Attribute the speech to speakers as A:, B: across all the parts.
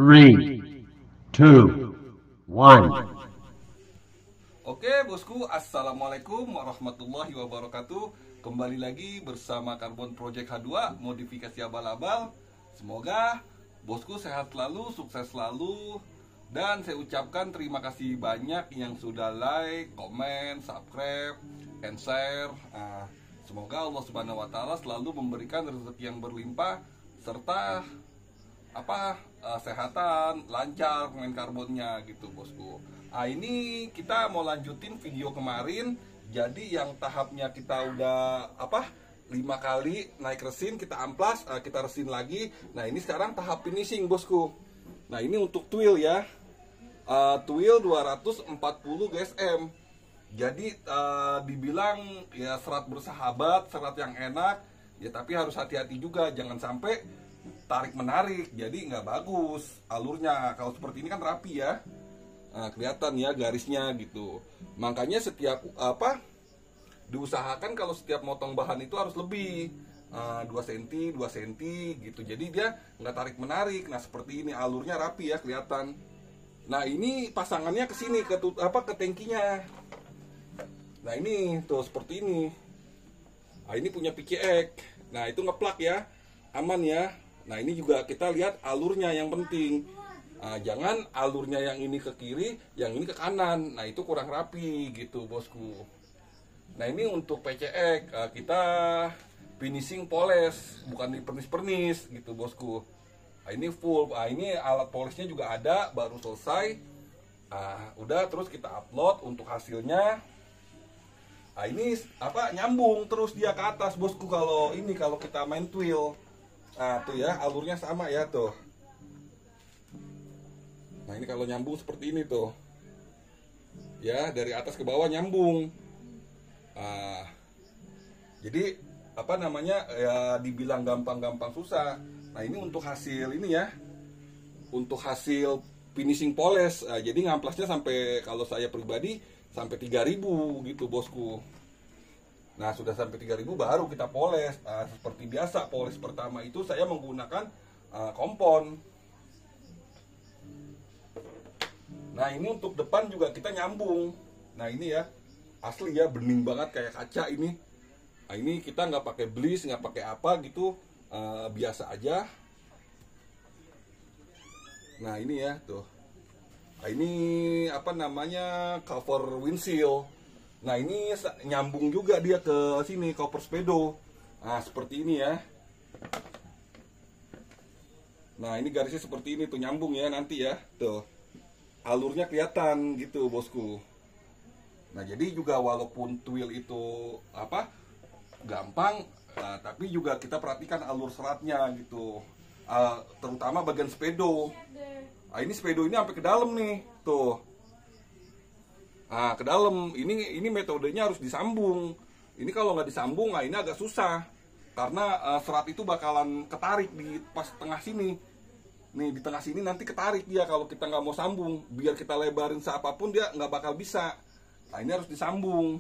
A: 3, 2, 1.
B: Oke bosku, assalamualaikum warahmatullahi wabarakatuh. Kembali lagi bersama Karbon Project H2 modifikasi abal-abal. Semoga bosku sehat selalu, sukses selalu. Dan saya ucapkan terima kasih banyak yang sudah like, komen, subscribe, and share. Semoga Allah Subhanahu wa Ta'ala selalu memberikan rezeki yang berlimpah serta kesehatan, lancar main karbonnya gitu bosku. Ini kita mau lanjutin video kemarin. Jadi yang tahapnya kita udah 5 kali naik resin, kita amplas, kita resin lagi. Nah ini sekarang tahap finishing bosku. Nah ini untuk twill ya, twill 240 GSM. Jadi dibilang ya serat bersahabat, serat yang enak ya, tapi harus hati-hati juga, jangan sampai tarik menarik, jadi nggak bagus alurnya. Kalau seperti ini kan rapi ya, kelihatan ya garisnya gitu. Makanya setiap diusahakan kalau setiap motong bahan itu harus lebih 2 cm 2 cm gitu, jadi dia nggak tarik menarik. Nah seperti ini alurnya rapi ya, kelihatan. Nah ini pasangannya ke sini ke tangkinya. Nah ini tuh seperti ini. Nah ini punya PCX. Nah itu ngeplak ya, aman ya. Nah ini juga kita lihat alurnya yang penting. Jangan alurnya yang ini ke kiri, yang ini ke kanan. Nah itu kurang rapi gitu bosku. Nah ini untuk PCX kita finishing poles, bukan di pernis-pernis gitu bosku. Nah ini full. Ini alat polesnya juga ada, baru selesai. Udah, terus kita upload untuk hasilnya. Ini nyambung terus dia ke atas bosku kalau kita main twill. Tuh ya, alurnya sama ya tuh. Nah ini kalau nyambung seperti ini tuh ya, dari atas ke bawah nyambung. Jadi ya dibilang gampang-gampang susah. Nah ini untuk hasil ini ya, untuk hasil finishing poles. Jadi ngamplasnya sampai, kalau saya pribadi sampai 3000 gitu bosku. Nah sudah sampai 3000 baru kita poles. Seperti biasa poles pertama itu saya menggunakan kompon. Nah ini untuk depan juga kita nyambung. Nah ini ya, asli ya, bening banget kayak kaca ini. Nah ini kita nggak pakai bleach, nggak pakai apa gitu, biasa aja. Nah ini ya tuh. Nah, ini cover windshield. Nah ini nyambung juga dia ke sini, cover speedo. Nah seperti ini ya. Nah ini garisnya seperti ini tuh, nyambung ya nanti ya tuh, alurnya kelihatan gitu bosku. Nah jadi juga walaupun twill itu gampang, tapi juga kita perhatikan alur seratnya gitu, terutama bagian speedo. Ini speedo ini sampai ke dalam nih tuh. Ke dalam ini metodenya harus disambung. Ini kalau nggak disambung, ini agak susah karena serat itu bakalan ketarik di pas tengah sini. Nih di tengah sini nanti ketarik dia kalau kita nggak mau sambung. Biar kita lebarin seapapun dia nggak bakal bisa. Nah ini harus disambung.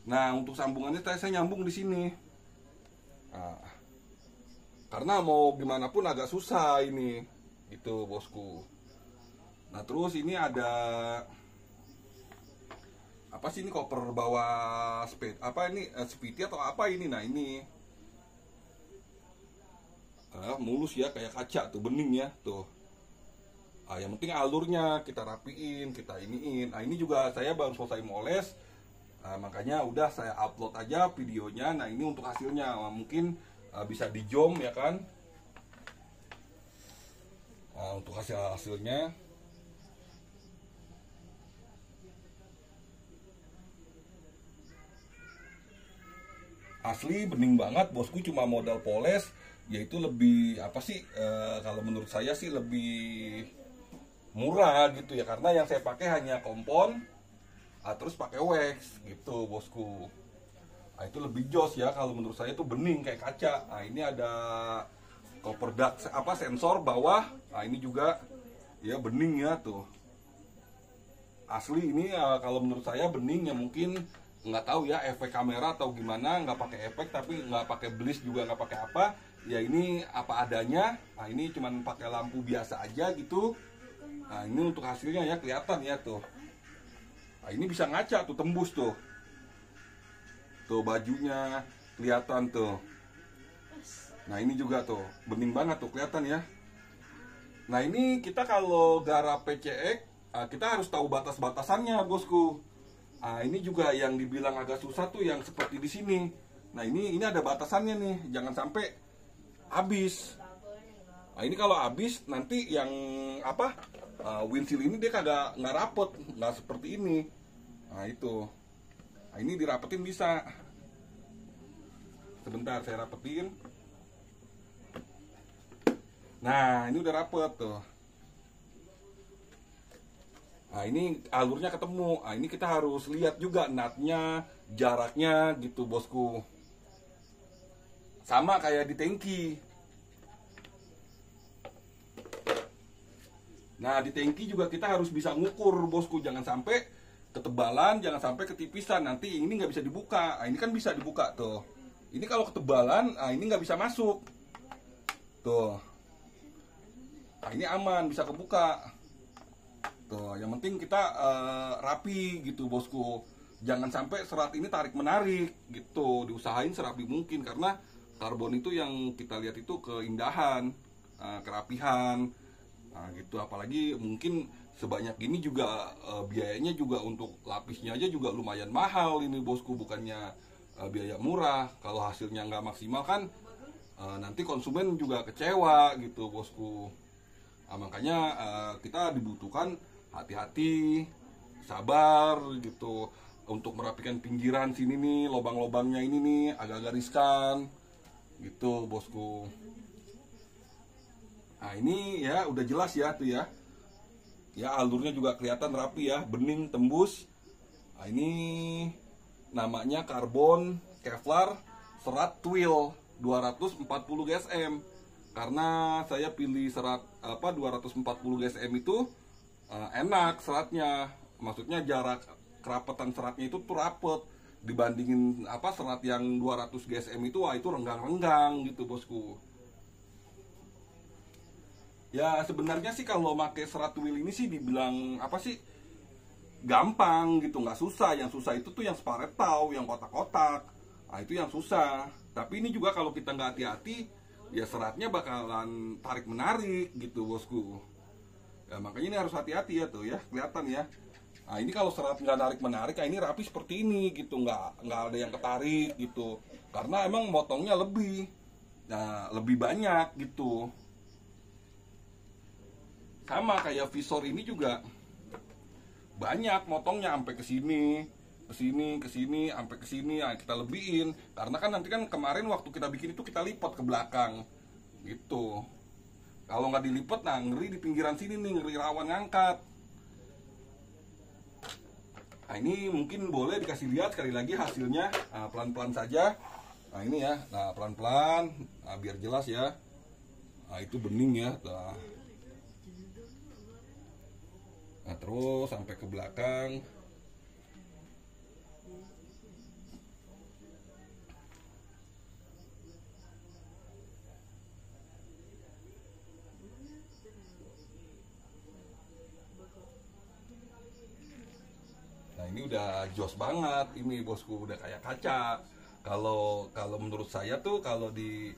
B: Nah untuk sambungannya saya nyambung di sini. Karena mau gimana pun agak susah ini. Gitu bosku. Nah terus ini ada ini koper bawah speed speedy atau apa ini. Nah ini mulus ya, kayak kaca tuh, bening ya tuh. Yang penting alurnya kita rapiin, kita iniin. Ini juga saya baru selesai moles, makanya udah saya upload aja videonya. Nah ini untuk hasilnya, mungkin bisa di zoom ya kan. Untuk hasilnya asli bening banget bosku. Cuma modal poles, yaitu lebih kalau menurut saya sih lebih murah gitu ya, karena yang saya pakai hanya kompon, terus pakai wax gitu bosku. Itu lebih jos ya, kalau menurut saya itu bening kayak kaca. Ini ada cover duct sensor bawah. Ini juga ya bening ya tuh. Asli ini kalau menurut saya bening ya, mungkin nggak tahu ya efek kamera atau gimana, nggak pakai efek tapi nggak pakai bleach juga, nggak pakai apa, ya ini apa adanya. Nah ini cuman pakai lampu biasa aja gitu. Nah ini untuk hasilnya ya, kelihatan ya tuh. Nah ini bisa ngaca tuh, tembus tuh. Tuh bajunya kelihatan tuh. Nah ini juga tuh, bening banget tuh, kelihatan ya. Nah ini kita kalau garap PCX, kita harus tahu batas-batasannya bosku. Nah ini juga yang dibilang agak susah tuh yang seperti di sini. Nah ini ada batasannya nih, jangan sampai habis. Nah ini kalau habis nanti yang apa, windshield ini dia nggak rapet, nggak seperti ini. Nah itu, nah ini dirapetin bisa. Sebentar saya rapetin. Nah ini udah rapet tuh. Nah ini alurnya ketemu. Nah ini kita harus lihat juga natnya, jaraknya gitu bosku. Sama kayak di tangki. Nah di tangki juga kita harus bisa ngukur bosku. Jangan sampai ketebalan, jangan sampai ketipisan. Nanti ini nggak bisa dibuka. Nah ini kan bisa dibuka tuh. Ini kalau ketebalan, nah ini nggak bisa masuk. Tuh. Nah ini aman, bisa kebuka. Tuh, yang penting kita rapi gitu bosku. Jangan sampai serat ini tarik menarik gitu. Diusahain serapi mungkin, karena karbon itu yang kita lihat itu keindahan, kerapihan. Nah gitu, apalagi mungkin sebanyak ini juga biayanya juga untuk lapisnya aja juga lumayan mahal ini bosku, bukannya biaya murah. Kalau hasilnya nggak maksimal kan nanti konsumen juga kecewa gitu bosku. Nah, makanya kita dibutuhkan hati-hati, sabar gitu untuk merapikan pinggiran sini nih, lubang-lubangnya ini nih agak-agak riskan gitu bosku. Nah ini ya udah jelas ya tuh ya. Ya alurnya juga kelihatan rapi ya, bening, tembus. Nah ini namanya karbon Kevlar serat twill 240 GSM. Karena saya pilih serat 240 GSM itu enak seratnya, maksudnya jarak kerapetan seratnya itu tuh rapet dibandingin serat yang 200 GSM itu, wah itu renggang-renggang gitu bosku. Ya sebenarnya sih kalau pakai serat twill ini sih dibilang gampang gitu, nggak susah. Yang susah itu tuh yang sparet taw, yang kotak-kotak. Nah itu yang susah. Tapi ini juga kalau kita nggak hati-hati, ya seratnya bakalan tarik menarik gitu bosku. Ya makanya ini harus hati-hati ya tuh ya, kelihatan ya. Nah ini kalau serat nggak tarik menarik, nah ini rapi seperti ini gitu, nggak ada yang ketarik gitu. Karena emang motongnya lebih, nah lebih banyak gitu. Sama kayak visor ini juga banyak motongnya sampai ke sini, ke sini, sampai ke sini. Nah, kita lebihin karena kan nanti kan kemarin waktu kita bikin itu kita lipat ke belakang gitu. Kalau nggak dilipat, nah ngeri di pinggiran sini nih, ngeri rawan ngangkat. Nah ini mungkin boleh dikasih lihat sekali lagi hasilnya, pelan-pelan saja. Nah ini ya, nah pelan-pelan, biar jelas ya. Nah itu bening ya. Nah terus sampai ke belakang. Nah ini udah jos banget ini bosku, udah kayak kaca. Kalau menurut saya tuh kalau di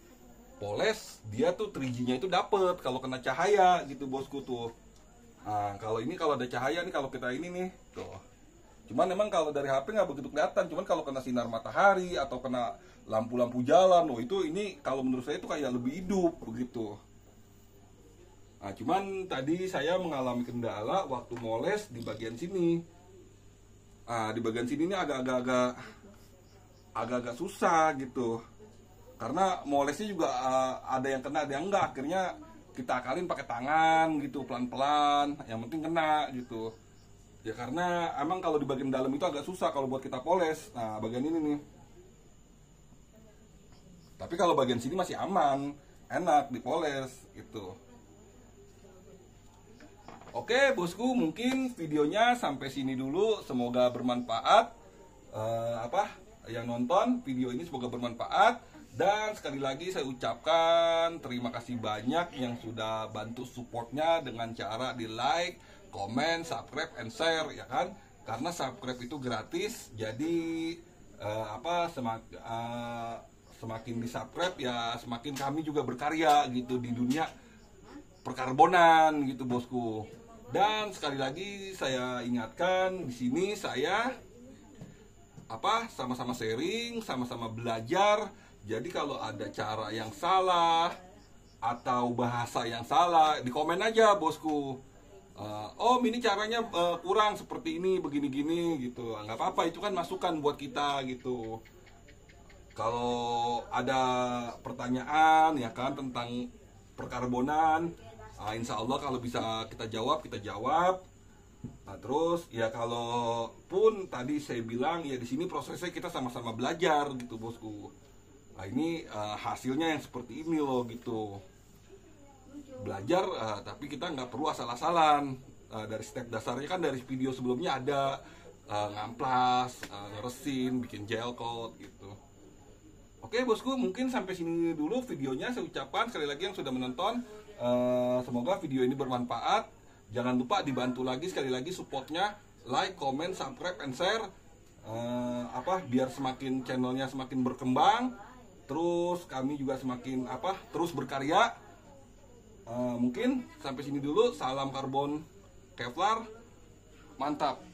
B: poles dia tuh 3G-nya itu dapet kalau kena cahaya gitu bosku tuh. Nah kalau ini kalau ada cahaya nih, kalau kita ini nih tuh. Cuman memang kalau dari HP nggak begitu kelihatan. Cuman kalau kena sinar matahari atau kena lampu-lampu jalan, loh itu ini kalau menurut saya itu kayak lebih hidup begitu. Nah cuman tadi saya mengalami kendala waktu moles di bagian sini. Nah di bagian sini ini agak-agak susah gitu. Karena molesnya juga ada yang kena, ada yang enggak. Akhirnya kita akalin pakai tangan gitu, pelan-pelan, yang penting kena gitu ya. Karena emang kalau di bagian dalam itu agak susah kalau buat kita poles. Nah bagian ini nih, tapi kalau bagian sini masih aman, enak dipoles gitu. Oke bosku, mungkin videonya sampai sini dulu. Semoga bermanfaat. Yang nonton video ini semoga bermanfaat. Dan sekali lagi saya ucapkan terima kasih banyak yang sudah bantu supportnya dengan cara di like, comment, subscribe, and share, ya kan? Karena subscribe itu gratis, jadi semakin di subscribe ya semakin kami juga berkarya gitu di dunia perkarbonan gitu bosku. Dan sekali lagi saya ingatkan di sini saya sama-sama sharing, sama-sama belajar. Jadi kalau ada cara yang salah atau bahasa yang salah, di komen aja bosku. Om ini caranya kurang seperti ini, begini-gini gitu. Nggak apa-apa, itu kan masukan buat kita gitu. Kalau ada pertanyaan ya kan tentang perkarbonan, insya Allah kalau bisa kita jawab, kita jawab. Nah, terus ya kalau pun tadi saya bilang ya di sini prosesnya kita sama-sama belajar gitu bosku. Nah ini hasilnya yang seperti ini loh gitu. Belajar tapi kita nggak perlu asal-asalan. Dari step dasarnya kan dari video sebelumnya ada ngamplas, ngeresin, bikin gel coat gitu. Oke bosku, mungkin sampai sini dulu videonya. Saya ucapkan sekali lagi yang sudah menonton, semoga video ini bermanfaat. Jangan lupa dibantu lagi sekali lagi supportnya, like, comment, subscribe, and share. Biar semakin channelnya semakin berkembang, terus kami juga semakin terus berkarya. Mungkin sampai sini dulu. Salam karbon Kevlar, mantap.